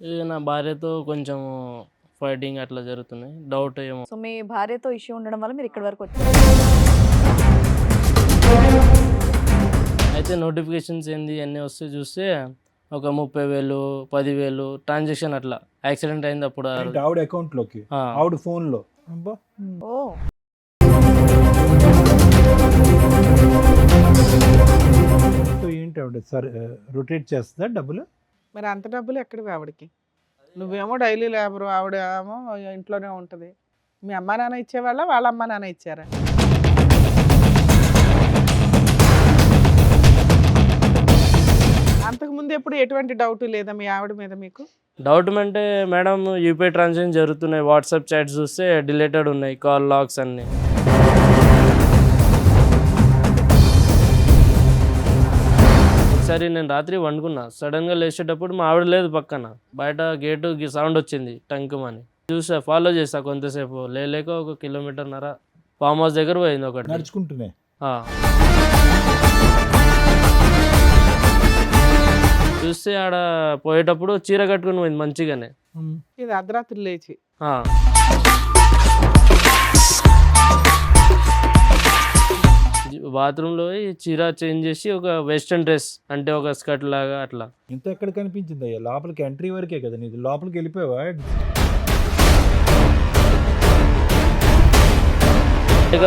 ఇక నా భార్యతో కొంచెం ఫైటింగ్ అట్లా జరుగుతున్నాయి, డౌట్ ఏమో. సో మీ భార్యతో ఇష్యూ ఉండడం వల్ల మీరు ఇక్కడి వరకు వచ్చారు. అయితే నోటిఫికేషన్స్ ఏంది అన్నీ వస్తే చూస్తే ఒక 30,000 10,000 ట్రాన్సాక్షన్ అట్లా యాక్సిడెంట్ అయింది అప్పుడు. ఆవిడ అకౌంట్లోకి, ఆవిడ ఫోన్లో. ఓ ఏంటి ఆవిడ సార్ రొటేట్ చేస్తుందా డబ్బులు? మరి అంత డబ్బులు ఎక్కడివి ఆవిడకి? నువ్వేమో డైలీ లేబరు, ఆవిడ ఏమో ఇంట్లోనే ఉంటుంది. మీ అమ్మా నాన్న ఇచ్చేవాళ్ళ, వాళ్ళ అమ్మా నాన్న ఇచ్చారా? అంతకుముందు ఎప్పుడు ఎటువంటి డౌట్ లేదా మీ ఆవిడ మీద మీకు? డౌట్ అంటే మేడం యూపీఐ ట్రాన్సాక్షన్ జరుగుతున్నాయి, వాట్సాప్ చాట్స్ చూస్తే డిలీటెడ్ ఉన్నాయి, కాల్ లాగ్స్ అన్నీ. ఒకసారి నేను రాత్రి వండుకున్నా, సడన్గా లేచేటప్పుడు మా ఆవిడ లేదు పక్కన, బయట గేటు సౌండ్ వచ్చింది టంకుమని. చూసా, ఫాలో చేసా కొంతసేపు, లేక 1.5 కిలోమీటర్న్నర ఫామ్ హౌస్ దగ్గర పోయింది ఒకటి నడుచుకుంటున్నాయి. చూస్తే ఆడ పోయేటప్పుడు చీర కట్టుకుని పోయింది మంచిగానే. ఇది అర్ధరాత్రి లేచి బాత్రూంలో చీర చేంజ్ చేసి ఒక వెస్ట్రన్ డ్రెస్ అంటే ఒక స్కర్ట్ లాగా అట్లా. ఇంత ఎక్కడ కనిపించింది అయ్యా? లోపలికి ఎంట్రీ వరకే కదా నీది, లోపలికి వెళ్ళిపోయావా?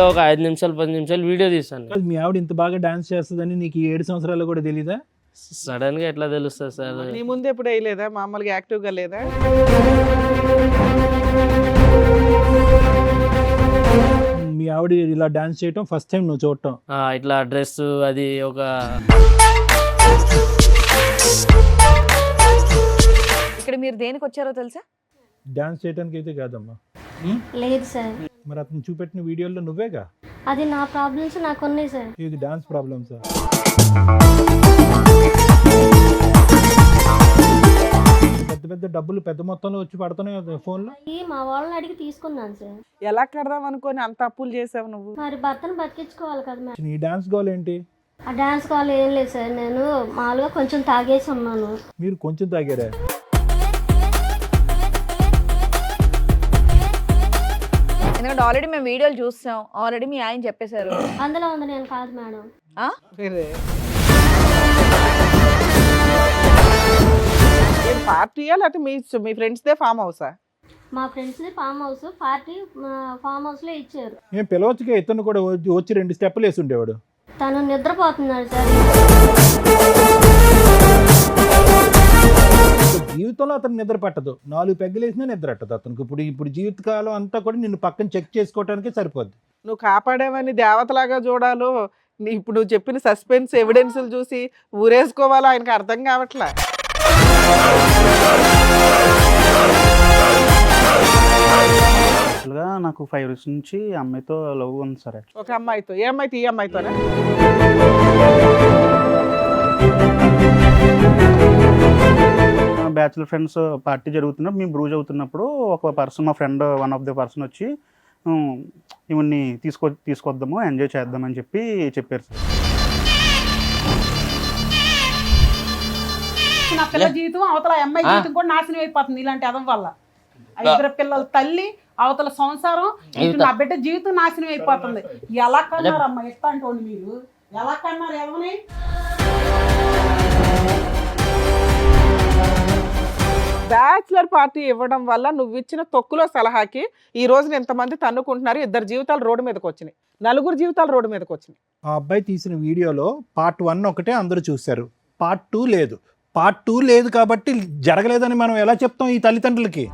ఒక 5 నిమిషాలు 10 నిమిషాలు వీడియో తీసాను. మీ ఆవిడ ఇంత బాగా డాన్స్ చేస్తుందని నీకు 7 సంవత్సరాలు కూడా తెలీదా? సడన్ గా ఎట్లా తెలుస్తుంది సార్? నీ ముందు ఎప్పుడు వేయలేదా? మామూలుగా యాక్టివ్గా లేదా? మీ ఆవిడ ఇలా డాన్స్ చేయటం ఫస్ట్ టైం నువ్వు చూడటం? ఇట్లా డ్రెస్ అది ఒక ఇక్కడ మీరు దేనికి వచ్చారో తెలుసా? డాన్స్ చేయడానికి అయితే కాదమ్మా. లేదు సార్. మరి అతను చూపెట్టిన వీడియోలో నువ్వేగా? అది నా ప్రాబ్లమ్స్ నాకు ఉన్నాయి సార్. ఇది డాన్స్ ప్రాబ్లమ్స్. పెద్ద పెద్ద డబ్బులు పెద్ద మొత్తంలో వచ్చి పడుతున్నాయి ఫోన్లో. మా వాళ్ళని అడిగి తీసుకున్నాను సార్. ఎలా కడదాం అనుకొని అంత అప్పులు చేసావు నువ్వు? మరి భర్తను బతికించుకోవాలి కదా మేడం. నీ డాన్స్ గోల్ ఏంటి? ఆ డాన్స్ కాల్ ఏం లేదు సార్, నేను మామూలుగా కొంచెం తాగేసి ఉన్నాను. మీరు కొంచెం తాగారా? ఎందుకంటే ఆల్రెడీ మేము వీడియోలు చూస్తాం, ఆల్రెడీ మీ ఆయన చెప్పేశారు. అందులో ఉంది, నేను కాదు మేడం. పార్టీయా లేకపోతే మీ ఫ్రెండ్స్దే ఫామ్ హౌసా? మా friends farm house, party farm house లో ఇచ్చారు. నేను పిలవచ్చుగా, ఇతను కూడా వచ్చి 2 స్టెప్పులు వేసి ఉండేవాడు. తను నిద్రపోతున్నాడు సార్. జీవితంలో అతను నిద్ర పట్టదు, 4 పెగ్గలు వేసినా నిద్ర పట్టదు అతనికి. ఇప్పుడు జీవితకాలం అంతా కూడా నిన్ను పక్కన చెక్ చేసుకోవడానికి సరిపోద్ది. నువ్వు కాపాడేవని దేవతలాగా చూడాలో, ఇప్పుడు నువ్వు చెప్పిన సస్పెన్స్ ఎవిడెన్స్లు చూసి ఊరేసుకోవాలో ఆయనకు అర్థం కావట్లే. యాక్చువల్గా నాకు 5 ఇయర్స్ నుంచి అమ్మాయితో లవ్ ఉంది సార్. ఒక అమ్మాయితో? ఏ అమ్మాయితో? ఈ అమ్మాయితోనే? బ్యాచులర్ ఫ్రెండ్స్ పార్టీ జరుగుతున్నప్పుడు మేము బ్రూజ్ అవుతున్నప్పుడు ఒక పర్సన్, మా friend one of the person వచ్చి ఇవన్నీ తీసుకొద్దాము, ఎంజాయ్ చేద్దామని చెప్పారు సార్. నా పిల్ల జీవితం అవతల అమ్మాయి జీవితం కూడా నాశనం అయిపోతుంది ఇలాంటి అదం వల్ల. 5 పిల్లల తల్లి, అవతల సంసారం, నా బిడ్డ జీవితం నాశనం అయిపోతుంది. ఎలా కన్నారమ్మా ఇట్లాంటి మీరు? ఎలా కన్నారు? ఎవరిని? బ్యాచులర్ పార్టీ ఇవ్వడం వల్ల నువ్వు ఇచ్చిన తొక్కులో సలహాకి ఈ రోజున ఎంతమంది తన్నుకుంటున్నారు? 2 జీవితాలు రోడ్డు మీదకి వచ్చినాయి, 4 జీవితాలు రోడ్డు మీదకి వచ్చినాయి. ఆ అబ్బాయి తీసిన వీడియోలో పార్ట్ 1 ఒకటే అందరూ చూశారు, పార్ట్ 2 లేదు. పార్ట్ 2 లేదు కాబట్టి జరగలేదని మనం ఎలా చెప్తాం ఈ తల్లిదండ్రులకి?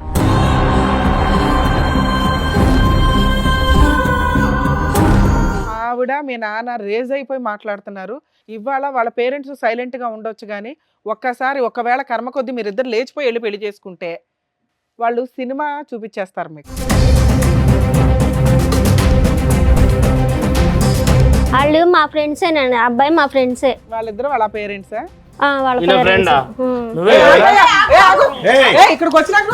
ఆవిడ మీ నాన్న రేజ్ అయిపోయి మాట్లాడుతున్నారు. ఇవాళ వాళ్ళ పేరెంట్స్ సైలెంట్గా ఉండొచ్చు, కానీ ఒకవేళ కర్మ కొద్దీ మీరిద్దరు లేచిపోయి వెళ్ళి పెళ్లి చేసుకుంటే వాళ్ళు సినిమా చూపించేస్తారు మీకు. వాళ్ళు మా ఫ్రెండ్సేనండి, అబ్బాయి మా ఫ్రెండ్సే. వాళ్ళిద్దరు వాళ్ళ పేరెంట్సా? వాళ్ళ ఫ్రెండా? ఇక్కడికి వచ్చినాక